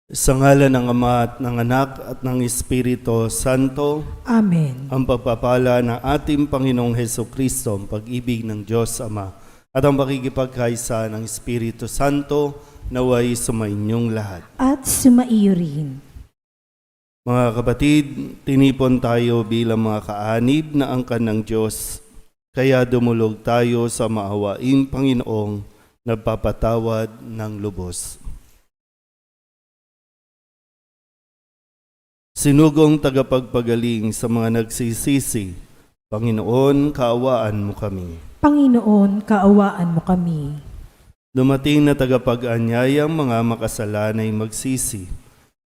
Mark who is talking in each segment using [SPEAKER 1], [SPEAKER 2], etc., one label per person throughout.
[SPEAKER 1] Sa ngalan ng Ama at ng Anak at ng Espiritu Santo,
[SPEAKER 2] Amen.
[SPEAKER 1] ang pagpapala ng ating Panginoong Hesukristo, ang pag-ibig ng Diyos Ama, at ang pakikipagkaisa ng Espiritu Santo, naway sumainyong lahat.
[SPEAKER 2] At sumaiyo rin.
[SPEAKER 1] Mga kapatid, tinipon tayo bilang mga kaanib na angkan ng Diyos, kaya dumulog tayo sa maawaing Panginoong nagpapatawad ng lubos. Sinugong tagapagpagaling sa mga nagsisisi, Panginoon, kaawaan mo kami.
[SPEAKER 2] Panginoon, kaawaan mo kami.
[SPEAKER 1] Dumating na tagapag-anyayang mga makasalanay magsisi,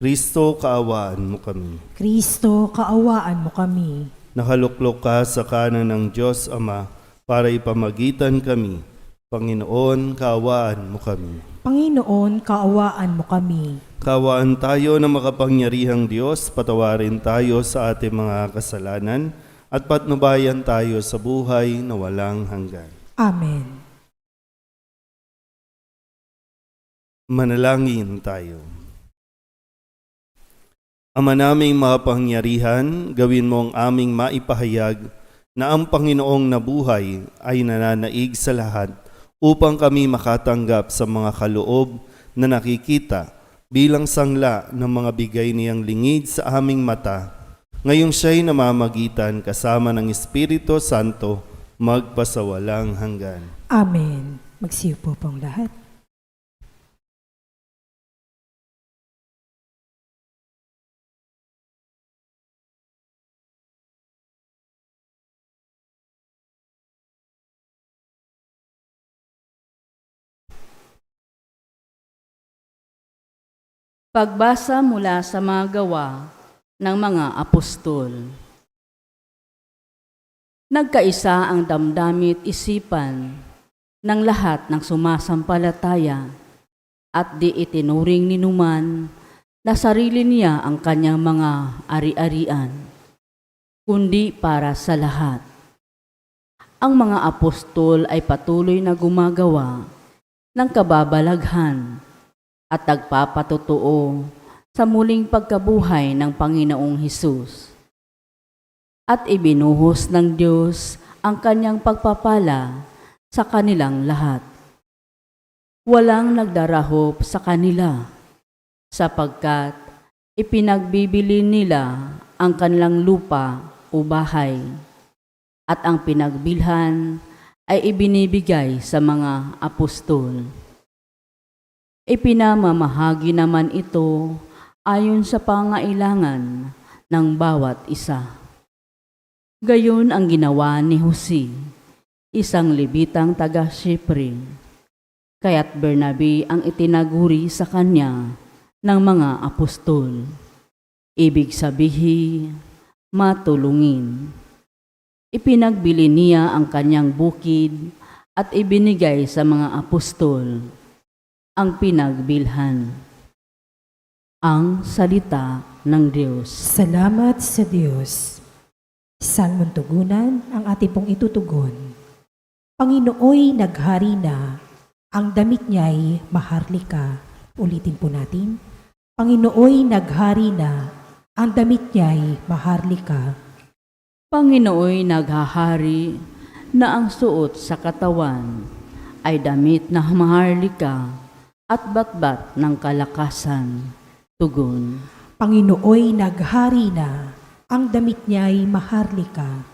[SPEAKER 1] Kristo, kaawaan mo kami.
[SPEAKER 2] Kristo, kaawaan mo kami.
[SPEAKER 1] Nakaluklok ka sa kanan ng Diyos Ama para ipamagitan kami. Panginoon, kaawaan mo kami.
[SPEAKER 2] Panginoon, kaawaan mo kami.
[SPEAKER 1] Kaawaan tayo ng makapangyarihang Diyos, patawarin tayo sa ating mga kasalanan at patnubayan tayo sa buhay na walang hanggan.
[SPEAKER 2] Amen.
[SPEAKER 1] Manalangin tayo. Ama naming makapangyarihan, gawin mo ang aming maipahayag na ang Panginoong nabuhay ay nananaig sa lahat upang kami makatanggap sa mga kaloob na nakikita bilang sangla ng mga bigay niyang lingid sa aming mata. Ngayong siya'y namamagitan kasama ng Espiritu Santo magpasawalang hanggan.
[SPEAKER 2] Amen. Magsiupo pong lahat.
[SPEAKER 3] Pagbasa mula sa mga gawa ng mga apostol. Nagkaisa ang damdamit isipan ng lahat ng sumasampalataya at di itinuring ni numan na sarili niya ang kanyang mga ari-arian, kundi para sa lahat. Ang mga apostol ay patuloy na gumagawa ng kababalaghan at nagpapatotoo sa muling pagkabuhay ng Panginoong Hesus. At ibinuhos ng Diyos ang kanyang pagpapala sa kanilang lahat. Walang nagdarahop sa kanila, sapagkat ipinagbibili nila ang kanilang lupa o bahay, at ang pinagbilhan ay ibinibigay sa mga apostol. Ipinamamahagi naman ito ayon sa pangailangan ng bawat isa. Gayon ang ginawa ni Jose, isang Levitang taga-Chipre, kaya't Bernabe ang itinaguri sa kanya ng mga apostol. Ibig sabihin, matulungin. Ipinagbili niya ang kanyang bukid at ibinigay sa mga apostol ang pinagbilhan. Ang salita ng Diyos.
[SPEAKER 2] Salamat sa Diyos. Salmon tugunan ang ating pong itutugon. Panginooy naghari na, ang damit niya'y maharlika. Ulitin po natin. Panginooy naghari na, ang damit niya'y maharlika.
[SPEAKER 3] Panginooy naghahari na ang suot sa katawan ay damit na maharlika at batbat ng kalakasan. Tugon.
[SPEAKER 2] Panginooy naghari na, ang damit niya'y maharlika.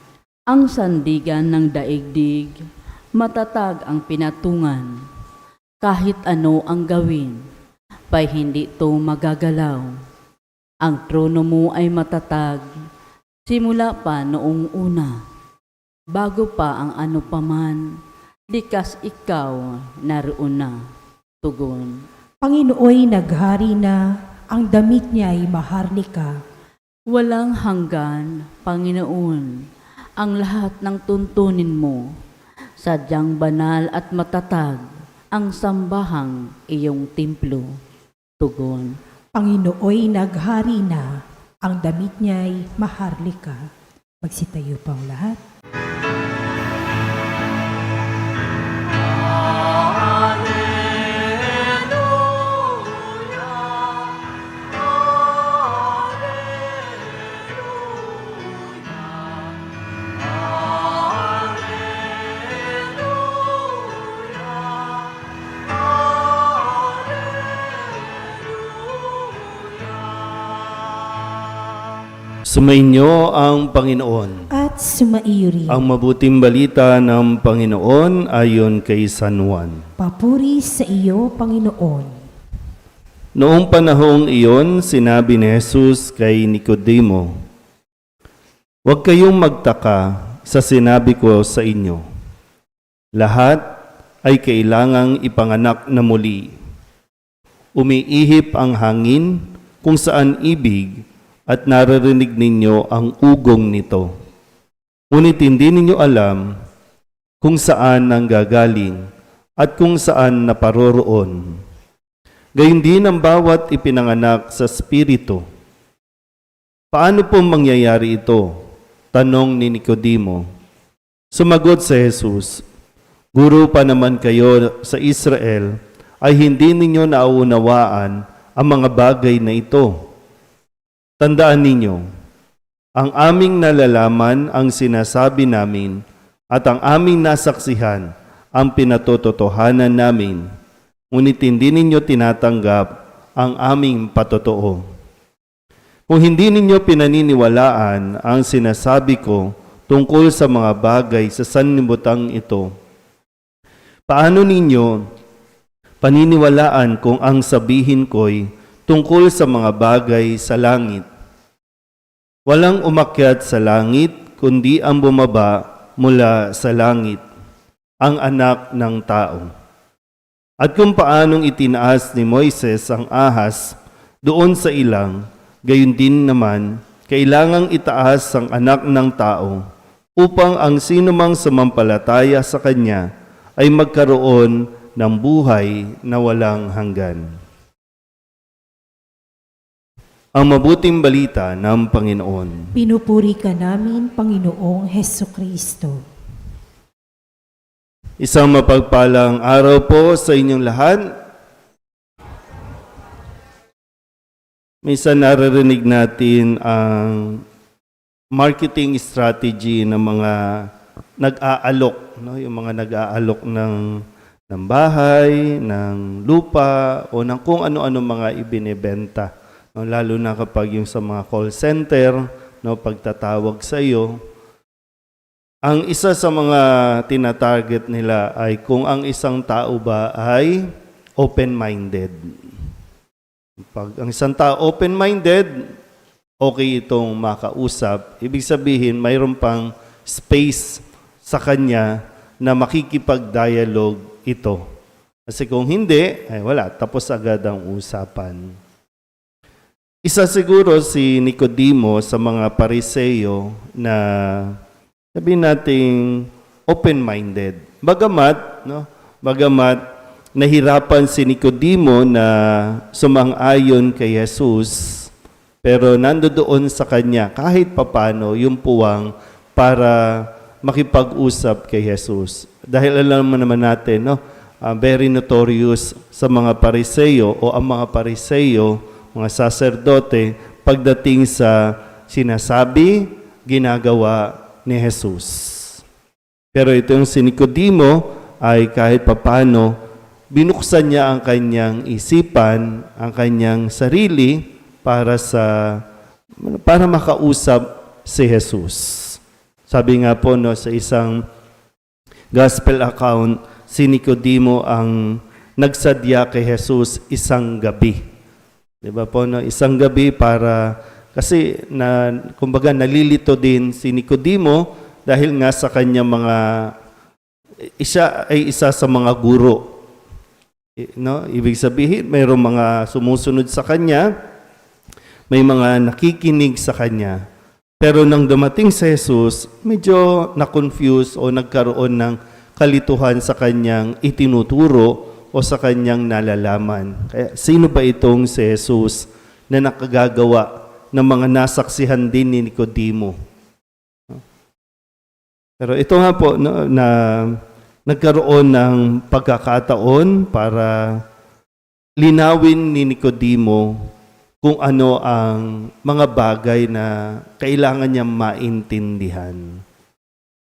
[SPEAKER 3] Ang sandigan ng daigdig, matatag ang pinatungan. Kahit ano ang gawin, pa'y hindi ito magagalaw. Ang trono mo ay matatag, simula pa noong una. Bago pa ang ano paman, likas ikaw naroon na. Tugon.
[SPEAKER 2] Panginooy naghari na, ang damit niya'y maharlika.
[SPEAKER 3] Walang hanggan, Panginoon, ang lahat ng tuntunin mo. Sadyang banal at matatag ang sambahang iyong templo. Tugon.
[SPEAKER 2] Panginooy naghari na, ang damit niya'y maharlika. Magsitayo pang lahat.
[SPEAKER 1] Sumainyo ang Panginoon.
[SPEAKER 2] At sumaiyo rin.
[SPEAKER 1] Ang mabuting balita ng Panginoon ayon kay San Juan.
[SPEAKER 2] Papuri sa iyo, Panginoon.
[SPEAKER 1] Noong panahong iyon, sinabi ni Jesus kay Nicodemo, "Huwag kayong magtaka sa sinabi ko sa inyo. Lahat ay kailangang ipanganak na muli. Umiihip ang hangin kung saan ibig at naririnig ninyo ang ugong nito. Ngunit hindi ninyo alam kung saan nanggagaling at kung saan naparoroon. Gayun din ang bawat ipinanganak sa Espiritu." "Paano po mangyayari ito?" tanong ni Nicodemo. Sumagot si Jesus, "Guro pa naman kayo sa Israel, ay hindi ninyo nauunawaan ang mga bagay na ito. Tandaan ninyo, ang aming nalalaman ang sinasabi namin at ang aming nasaksihan ang pinatototohanan namin. Ngunit hindi ninyo tinatanggap ang aming patotoo. Kung hindi ninyo pinaniniwalaan ang sinasabi ko tungkol sa mga bagay sa sanlibutan ito, paano ninyo paniniwalaan kung ang sabihin ko'y tungkol sa mga bagay sa langit? Walang umakyat sa langit, kundi ang bumaba mula sa langit, ang anak ng tao. At kung paanong itinaas ni Moises ang ahas doon sa ilang, gayon din naman, kailangang itaas ang anak ng tao, upang ang sinumang sumampalataya sa kanya ay magkaroon ng buhay na walang hanggan." Ang mabuting balita ng Panginoon.
[SPEAKER 2] Pinupuri ka namin, Panginoong Hesukristo.
[SPEAKER 1] Isang mapagpalang araw po sa inyong lahat. Minsan naririnig natin ang marketing strategy ng mga nag-aalok, no? Yung mga nag-aalok ng bahay, ng lupa, o ng kung ano-ano mga ibinebenta. No? Lalo na kapag yung sa mga call center, no, pagtatawag sa iyo. Ang isa sa mga tinatarget nila ay kung ang isang tao ba ay open-minded. Pag ang isang tao open-minded, okay itong makausap. Ibig sabihin, mayroon pang space sa kanya na makikipag-dialogue ito. Kasi kung hindi, ay wala, tapos agad ang usapan. Isa siguro si Nicodemo sa mga Pariseo na sabihin nating open-minded. Bagamat nahirapan si Nicodemo na sumang-ayon kay Jesus, pero nandoon sa kanya kahit papano yung puwang para makipag-usap kay Jesus. Dahil alam naman natin, no, very notorious sa mga Pariseo o ang mga Pariseo, mga saserdote, pagdating sa sinasabi, ginagawa ni Jesus. Pero itong si Nicodemo ay kahit papano, binuksan niya ang kanyang isipan, ang kanyang sarili para makausap si Jesus. Sabi nga po, no, sa isang gospel account, si Nicodemo ang nagsadya kay Jesus isang gabi. Diba po, no? Isang gabi para, kasi kumbaga nalilito din si Nicodemo dahil nga sa kanya isa sa mga guro. No? Ibig sabihin, mayroong mga sumusunod sa kanya, may mga nakikinig sa kanya. Pero nang dumating si Jesus, medyo na-confuse o nagkaroon ng kalituhan sa kanyang itinuturo o sa kanyang nalalaman. Kaya sino ba itong si Jesus na nakagagawa ng mga nasaksihan din ni Nicodemo? Pero ito nga po, no, na nagkaroon ng pagkakataon para linawin ni Nicodemo kung ano ang mga bagay na kailangan niyang maintindihan.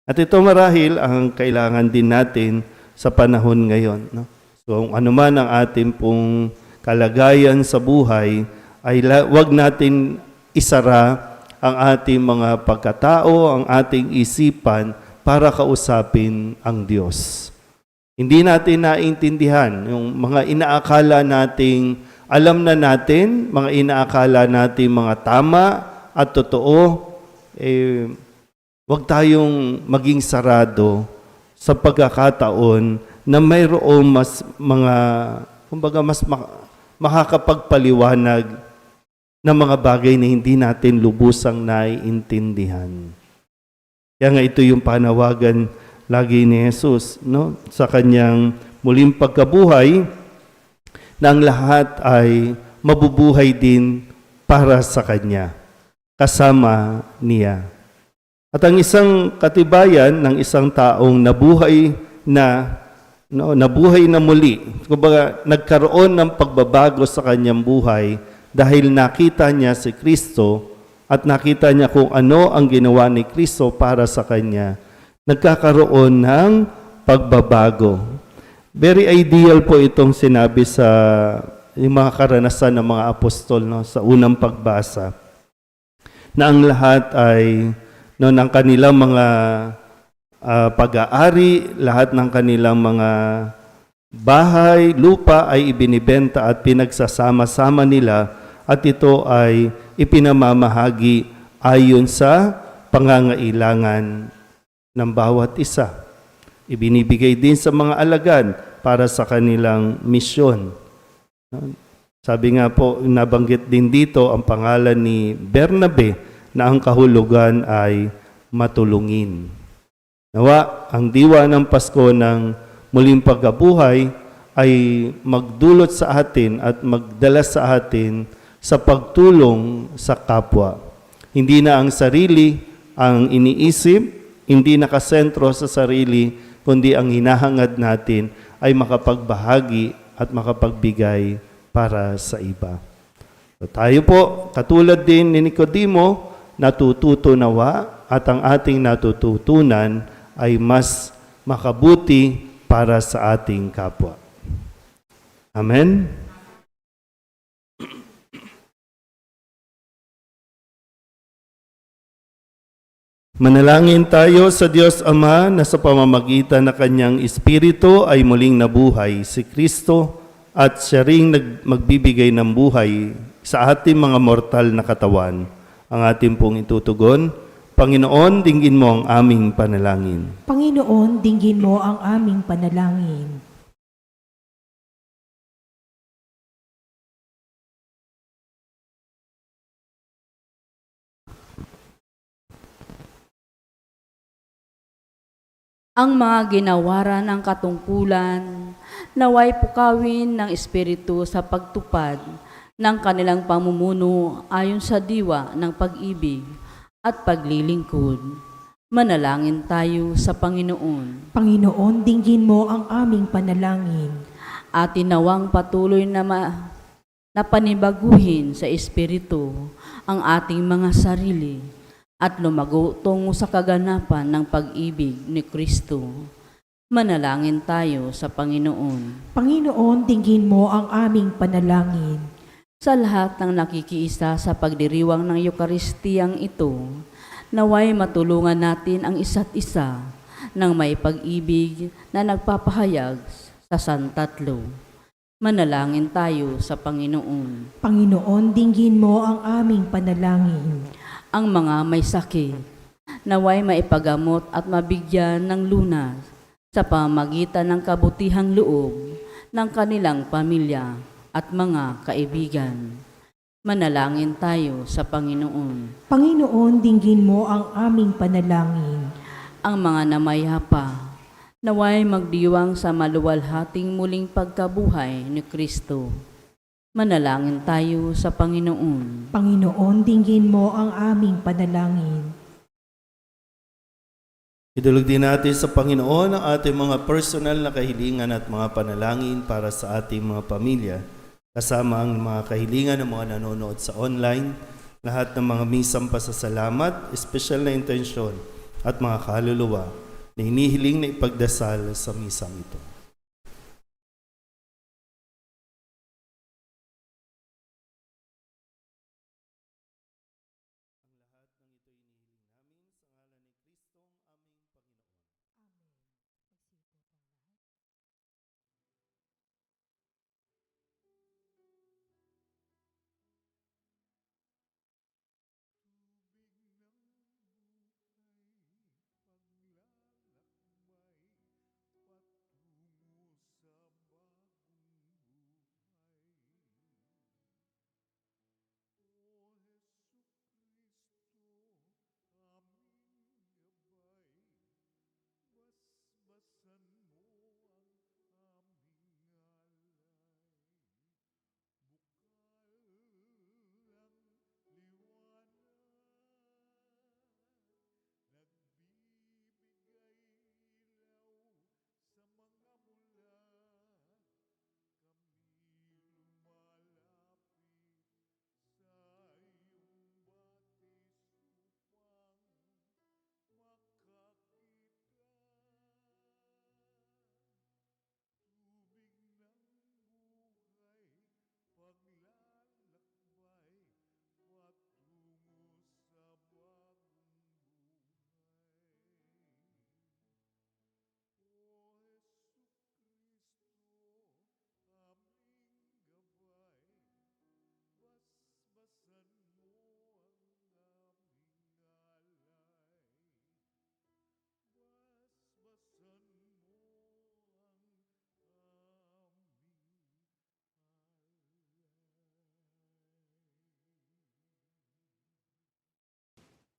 [SPEAKER 1] At ito marahil ang kailangan din natin sa panahon ngayon. No? So kung ano man ang ating pong kalagayan sa buhay, ay wag natin isara ang ating mga pagkatao, ang ating isipan para kausapin ang Diyos. Hindi natin naintindihan yung mga inaakala nating alam na natin, mga inaakala nating mga tama at totoo, huwag tayong maging sarado sa pagkakataon na mayroong mas mga, kumbaga mas makakapagpaliwanag ng mga bagay na hindi natin lubusang naiintindihan. Kaya nga ito yung panawagan lagi ni Jesus, no? Sa kanyang muling pagkabuhay, na ang lahat ay mabubuhay din para sa kanya, kasama niya. At ang isang katibayan ng isang taong nabuhay na muli, kumbaga nagkaroon ng pagbabago sa kanyang buhay dahil nakita niya si Kristo at nakita niya kung ano ang ginawa ni Kristo para sa kanya, nagkakaroon ng pagbabago. Very ideal po itong sinabi sa yung mga karanasan ng mga apostol, no, sa unang pagbasa, na ang lahat ay ng kanilang mga pag-aari, lahat ng kanilang mga bahay, lupa ay ibinibenta at pinagsasama-sama nila at ito ay ipinamamahagi ayon sa pangangailangan ng bawat isa. Ibinibigay din sa mga alagad para sa kanilang misyon. Sabi nga po, nabanggit din dito ang pangalan ni Bernabe na ang kahulugan ay matulungin. Nawa, ang diwa ng Pasko ng muling pagkabuhay ay magdulot sa atin at magdala sa atin sa pagtulong sa kapwa. Hindi na ang sarili ang iniisip, hindi nakasentro sa sarili, kundi ang hinahangad natin ay makapagbahagi at makapagbigay para sa iba. So tayo po, katulad din ni Nicodemo, natututo nawa at ang ating natututunan ay mas makabuti para sa ating kapwa. Amen? Manalangin tayo sa Diyos Ama na sa pamamagitan ng Kanyang Espiritu ay muling nabuhay si Kristo at siya ring magbibigay ng buhay sa ating mga mortal na katawan. Ang ating pong itutugon, Panginoon, dinggin mo ang aming panalangin.
[SPEAKER 2] Panginoon, dinggin mo ang aming panalangin.
[SPEAKER 3] Ang mga ginawaran ng katungkulan, naway pukawin ng Espiritu sa pagtupad ng kanilang pamumuno ayon sa diwa ng pag-ibig at paglilingkod. Manalangin tayo sa Panginoon.
[SPEAKER 2] Panginoon, dinggin mo ang aming panalangin.
[SPEAKER 3] Atin nawang patuloy na panibaguhin sa Espiritu ang ating mga sarili at lumago tungo sa kaganapan ng pag-ibig ni Kristo. Manalangin tayo sa Panginoon.
[SPEAKER 2] Panginoon, dinggin mo ang aming panalangin.
[SPEAKER 3] Sa lahat ng nakikiisa sa pagdiriwang ng Eukaristiyang ito, naway matulungan natin ang isa't isa ng may pag-ibig na nagpapahayag sa Santatlo. Manalangin tayo sa Panginoon.
[SPEAKER 2] Panginoon, dinggin mo ang aming panalangin.
[SPEAKER 3] Ang mga may sakit, naway maipagamot at mabigyan ng lunas sa pamamagitan ng kabutihang loob ng kanilang pamilya at mga kaibigan. Manalangin tayo sa Panginoon.
[SPEAKER 2] Panginoon, dinggin mo ang aming panalangin.
[SPEAKER 3] Ang mga namayapa, naway magdiwang sa maluwalhating muling pagkabuhay ni Kristo. Manalangin tayo sa Panginoon.
[SPEAKER 2] Panginoon, dinggin mo ang aming panalangin.
[SPEAKER 1] Idulog din natin sa Panginoon ang ating mga personal na kahilingan at mga panalangin para sa ating mga pamilya, kasama ang mga kahilingan ng mga nanonood sa online, lahat ng mga misang pasasalamat, espesyal na intensyon at mga kaluluwa na hinihiling na ipagdasal sa misang ito.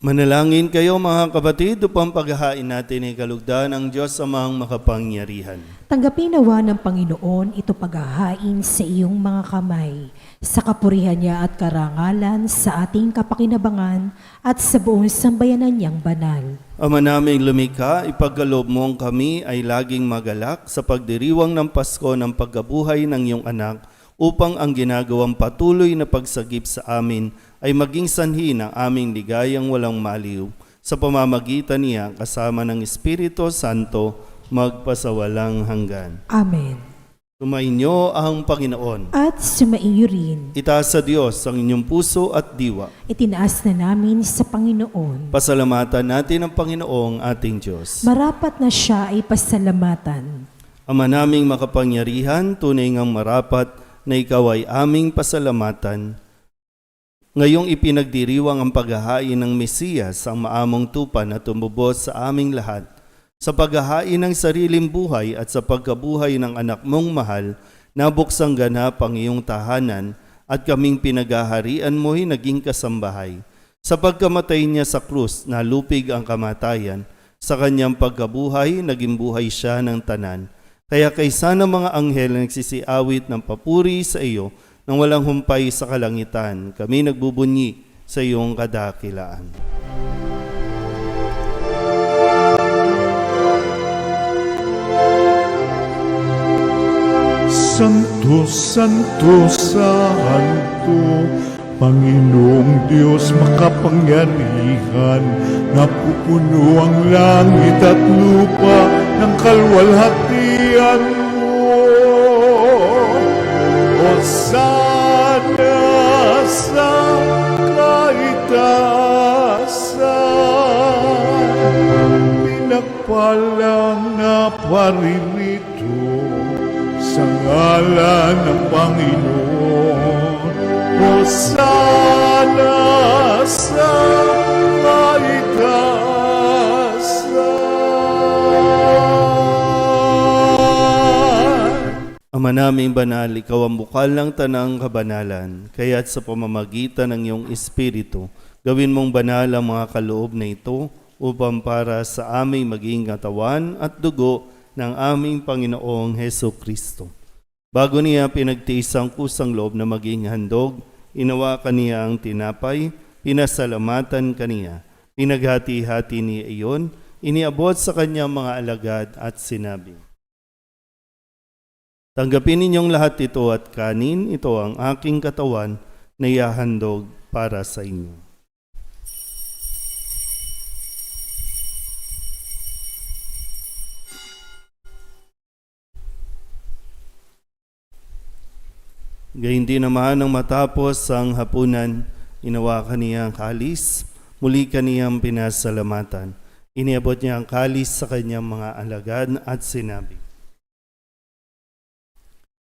[SPEAKER 1] Manalangin kayo mga kapatid upang paghahain natin ay kalugdan ng Diyos Amang makapangyarihan.
[SPEAKER 2] Tanggapin nawa ng Panginoon ito paghahain sa iyong mga kamay, sa kapurihan niya at karangalan, sa ating kapakinabangan at sa buong sambayanan niyang banal.
[SPEAKER 1] Ama naming lumikha, ipagkaloob mong kami ay laging magalak sa pagdiriwang ng Pasko ng pagkabuhay ng iyong anak upang ang ginagawang patuloy na pagsagip sa amin ay maging sanhi ng aming ligayang walang maliw sa pamamagitan niya kasama ng Espiritu Santo magpasawalang hanggan.
[SPEAKER 2] Amen.
[SPEAKER 1] Sumainyo ang Panginoon.
[SPEAKER 2] At sumaiyo rin,
[SPEAKER 1] Itaas sa Diyos ang inyong puso at diwa.
[SPEAKER 2] itinaas na namin sa Panginoon.
[SPEAKER 1] Pasalamatan natin ang Panginoong ating Diyos.
[SPEAKER 2] Marapat na siya ay pasalamatan.
[SPEAKER 1] Ama naming makapangyarihan, tunay ngang marapat na ikaw ay aming pasalamatan. Ngayong ipinagdiriwang ang paghahain ng Mesiyas, ang maamong tupa na tumubos sa aming lahat, sa paghahain ng sariling buhay at sa pagkabuhay ng anak mong mahal, nabuksang ganap ang iyong tahanan at kaming pinaghaharian mo'y naging kasambahay. Sa pagkamatay niya sa krus, nalupig ang kamatayan. Sa kanyang pagkabuhay, naging buhay siya ng tanan. Kaya kaysa ng mga anghel na nagsisiawit ng papuri sa iyo, nang walang humpay sa kalangitan, kami nagbubunyi sa iyong kadakilaan.
[SPEAKER 4] Santo, Santo, Santo, Panginoong Diyos makapangyarihan, napupuno ang langit at lupa ng kalwalhatian mo. Hosana sa kaitaasan, pinagpalang na paririto sa ngalan ng Panginoon. Hosana sa kaitaasan.
[SPEAKER 1] Ama naming banal, ikaw ang bukal ng tanang kabanalan, kaya't sa pamamagitan ng iyong Espiritu, gawin mong banal ang mga kaloob na ito upang para sa aming maging katawan at dugo ng aming Panginoong Heso Kristo. Bago niya pinagtiis ang kusang loob na maging handog, inawakan niya ang tinapay, pinasalamatan kaniya, pinaghati-hati niya iyon, iniabot sa kanyang mga alagad at sinabi, tanggapin ninyong lahat ito at kanin, ito ang aking katawan na ihahandog para sa inyo. Gayun din naman nang matapos ang hapunan, inawakan niya ang kalis, muli kaniyang pinasalamatan. Iniabot niya ang kalis sa kanyang mga alagad at sinabi,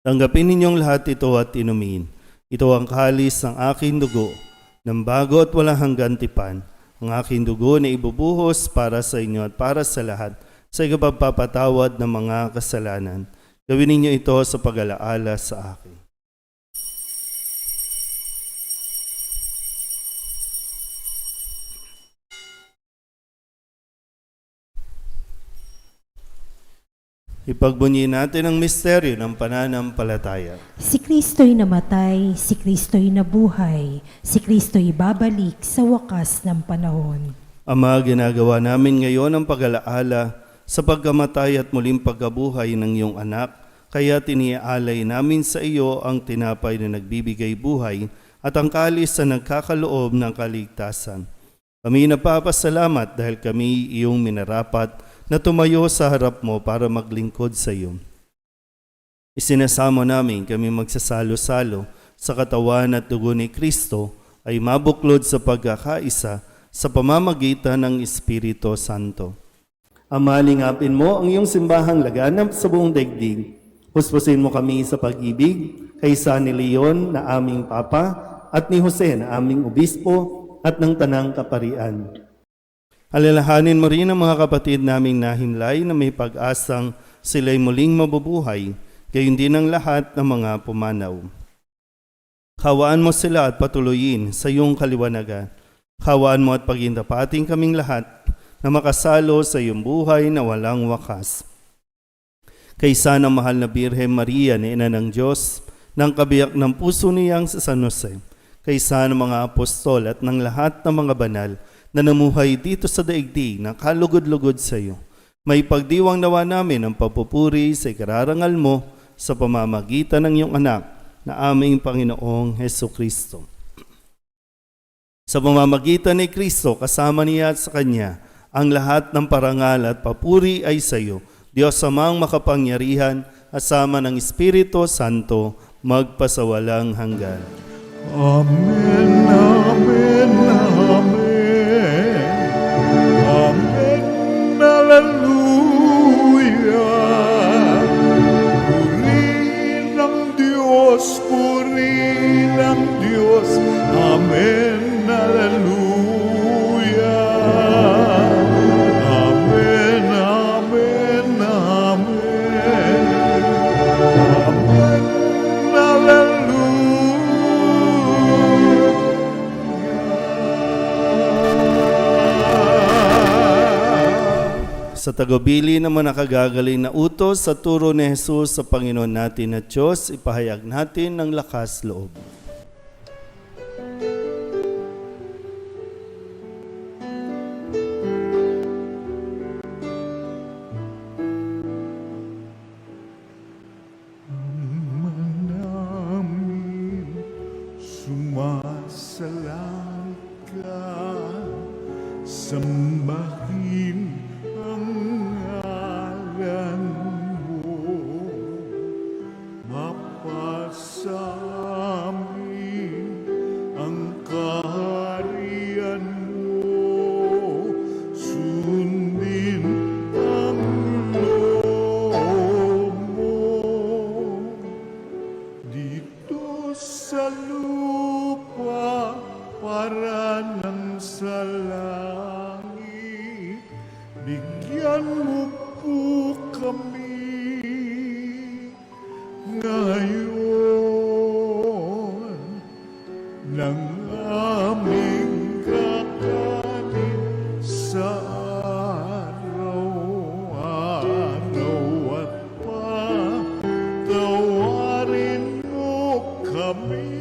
[SPEAKER 1] tanggapin ninyong lahat ito at inumin. Ito ang kalis ng aking dugo, ng bago at walang hanggan tipan. Ang aking dugo na ibubuhos para sa inyo at para sa lahat sa ikapagpapatawad ng mga kasalanan. Gawin ninyo ito sa pag-alaala sa akin. Ipagbunyi natin ang misteryo ng pananampalataya.
[SPEAKER 2] Si Kristo'y namatay, si Kristo'y nabuhay, si Kristo'y babalik sa wakas ng panahon.
[SPEAKER 1] Ama, ginagawa namin ngayon ang pag-alaala sa pagkamatay at muling pagkabuhay ng iyong anak, kaya tiniaalay namin sa iyo ang tinapay na nagbibigay buhay at ang kalis na nagkakaloob ng kaligtasan. Kami napapasalamat dahil kami iyong minarapat na tumayo sa harap mo para maglingkod sa iyo. Isinasamo namin kami magsasalo-salo sa katawan at dugo ni Kristo ay mabuklod sa pagkakaisa sa pamamagitan ng Espiritu Santo. Ama, lingapin mo ang iyong simbahang laganap sa buong daigdig. Huspusin mo kami sa pag-ibig kay San Leon na aming Papa at ni Jose na aming Obispo at ng Tanang Kaparian. Alalahanin mo rin ang mga kapatid naming nahimlay na may pag-asang sila'y muling mabubuhay, gayon din ang lahat ng mga pumanaw. Hawaan mo sila at patuloyin sa iyong kaliwanagan. Hawaan mo at pagindapating kaming lahat na makasalo sa iyong buhay na walang wakas. Kaysa ng mahal na Birhen Maria na Ina ng Diyos, ng kabiyak ng puso niyang sa San Jose, kaysa ng mga apostol at ng lahat ng mga banal na namuhay dito sa daigdig na kalugod-lugod sa iyo. May pagdiwang nawa namin ang papupuri sa ikararangal mo sa pamamagitan ng iyong anak na aming Panginoong Heso Kristo. Sa pamamagitan ni Kristo, kasama niya at sa Kanya, ang lahat ng parangal at papuri ay sa iyo, Diyos amang makapangyarihan, asama ng Espiritu Santo, magpasawalang hanggan.
[SPEAKER 4] Amen, amen, amen. Amen, hallelujah. Purihin ang Diyos, purihin ang Diyos. Amen, hallelujah. Amen, amen, amen. Amen, hallelujah.
[SPEAKER 1] Sa tagubilin naman nakagagaling na utos sa turo ni Jesus sa Panginoon natin at Diyos, ipahayag natin ng lakas loob.
[SPEAKER 4] Namin sumasalang ka, sambahin ang ngalan mo, mapasa amin ang kaharian mo, sundin ang loob mo. Dito sa lupa para ng sa langit, bigyan mo po kami ngayon ng aming kakanin sa araw-araw at patawarin mo kami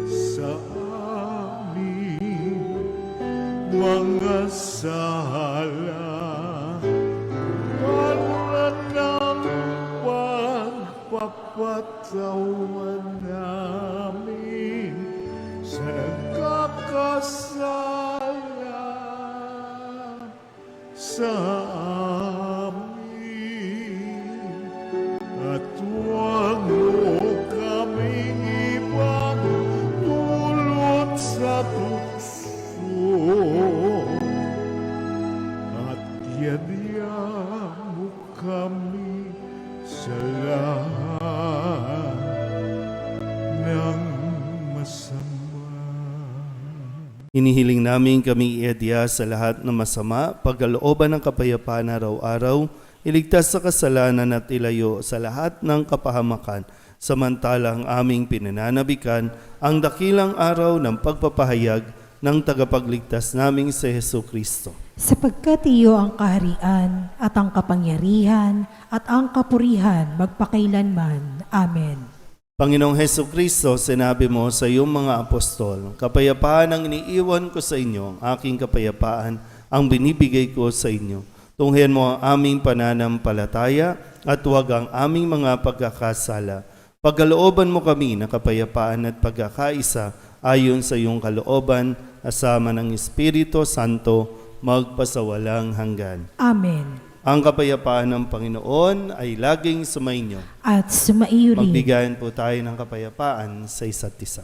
[SPEAKER 4] sa aming mga sala, para ng pagpapatawan namin sa nagkakasala sa amin, at huwag mo kaming ipagdulot sa tukso, at yadya mo kami sa lahat ng masama.
[SPEAKER 1] Hinihiling namin kami iadya sa lahat ng masama, pagkalooban ng kapayapaan araw-araw, iligtas sa kasalanan at ilayo sa lahat ng kapahamakan, samantalang aming pinananabikan ang dakilang araw ng pagpapahayag ng tagapagligtas naming si Heso Kristo.
[SPEAKER 2] Sapagkat iyo ang kaharian at ang kapangyarihan at ang kapurihan magpakailanman. Amen.
[SPEAKER 1] Panginoong Heso Kristo, sinabi mo sa iyong mga apostol, kapayapaan ang iniiwan ko sa inyo, ang aking kapayapaan ang binibigay ko sa inyo. Tunghayan mo ang aming pananampalataya at huwag ang aming mga pagkakasala. Pagkalooban mo kami ng kapayapaan at pagkakaisa ayon sa iyong kalooban, asama ng Espiritu Santo, magpasawalang hanggan.
[SPEAKER 2] Amen.
[SPEAKER 1] Ang kapayapaan ng Panginoon ay laging sumainyo.
[SPEAKER 2] At sumaiyo rin.
[SPEAKER 1] Magbigayan po tayo ng kapayapaan sa isa't isa.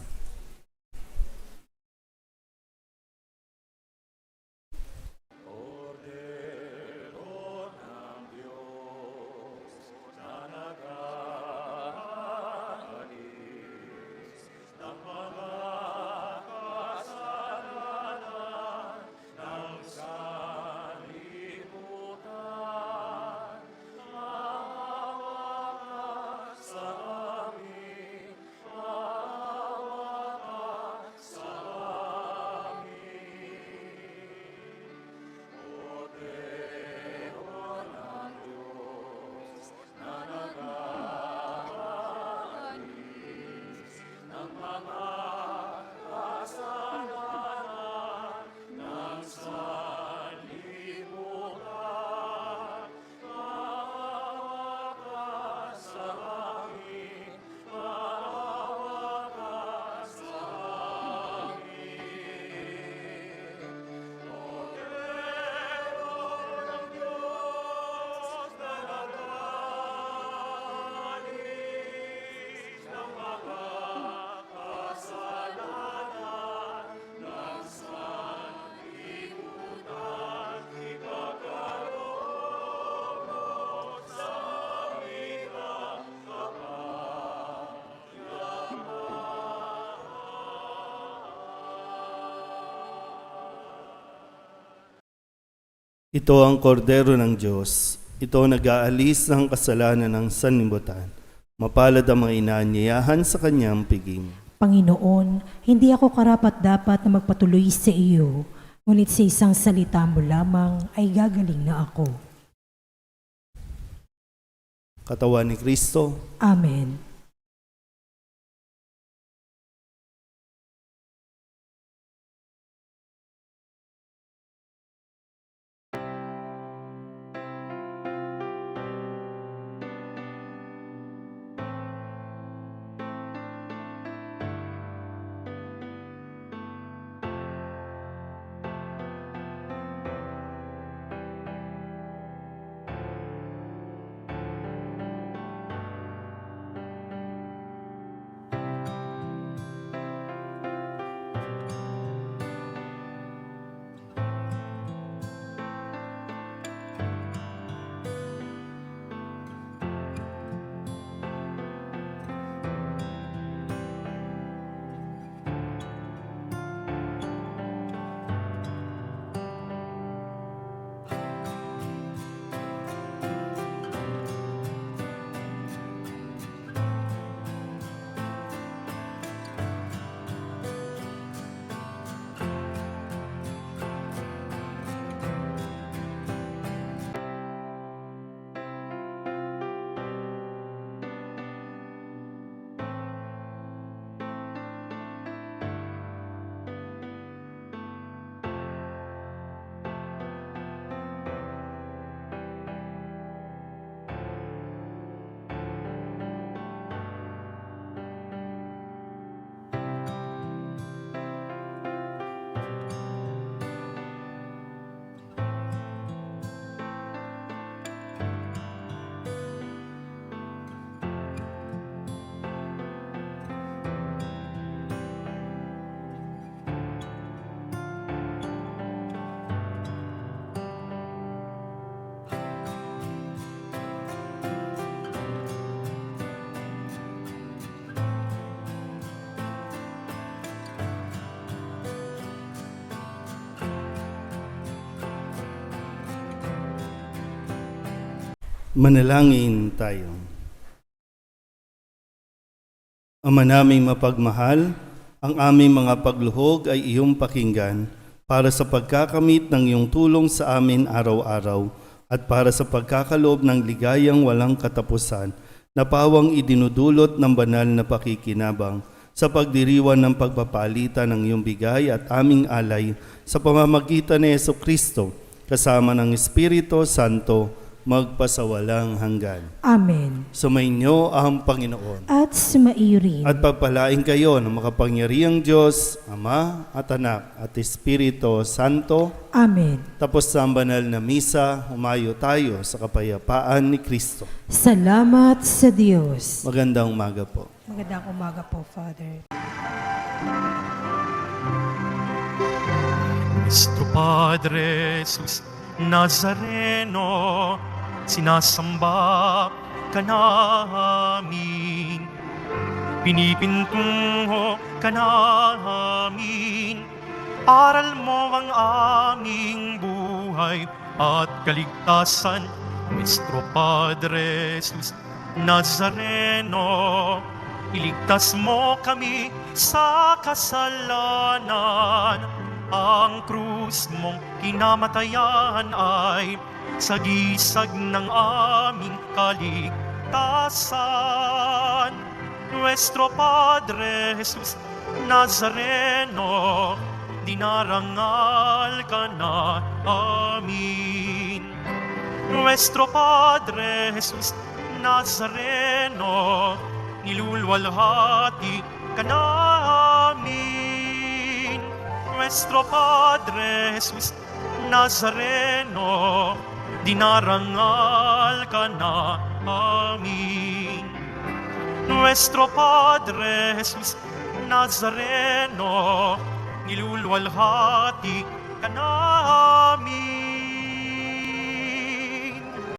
[SPEAKER 1] Ito ang kordero ng Diyos. Ito nag-aalis ng kasalanan ng sanlibutan. Mapalad ang mga inaanyayahan sa kanyang piging.
[SPEAKER 2] Panginoon, hindi ako karapat-dapat na magpatuloy sa iyo, ngunit sa isang salita mo lamang ay gagaling na ako.
[SPEAKER 1] Katawan ni Kristo.
[SPEAKER 2] Amen.
[SPEAKER 1] Manalangin tayo. Ama naming mapagmahal, ang aming mga pagluhog ay iyong pakinggan para sa pagkakamit ng iyong tulong sa amin araw-araw at para sa pagkakaloob ng ligayang walang katapusan na pawang idinudulot ng banal na pakikinabang sa pagdiriwan ng pagpapalitan ng iyong bigay at aming alay sa pamamagitan ni Jesucristo kasama ng Espiritu Santo magpasawalang hanggan.
[SPEAKER 2] Amen.
[SPEAKER 1] Sumainyo ang Panginoon.
[SPEAKER 2] At sumaiyo rin.
[SPEAKER 1] At pagpalain kayo ng makapangyarihang Diyos, Ama at Anak at Espiritu Santo.
[SPEAKER 2] Amen.
[SPEAKER 1] Tapos sa banal na misa, humayo tayo sa kapayapaan ni Kristo.
[SPEAKER 2] Salamat sa Diyos.
[SPEAKER 1] Magandang umaga po.
[SPEAKER 2] Magandang umaga po, Father.
[SPEAKER 5] Nuestro Padre Jesus Nazareno, sinasamba ka namin, pinipintungo ka namin, aral mo ang aming buhay at kaligtasan. Nuestro Padre Jesus Nazareno, iligtas mo kami sa kasalanan. Ang krus mong kinamatayan ay sagisag ng aming kaligtasan. Nuestro Padre Jesus Nazareno, dinarangal ka na amin. Nuestro Padre Jesus Nazareno, nilulwalhati ka namin. Nuestro Padre Jesus Nazareno, dinarangal ka na amin. Nuestro Padre Jesus Nazareno, nilulwalhati ka namin.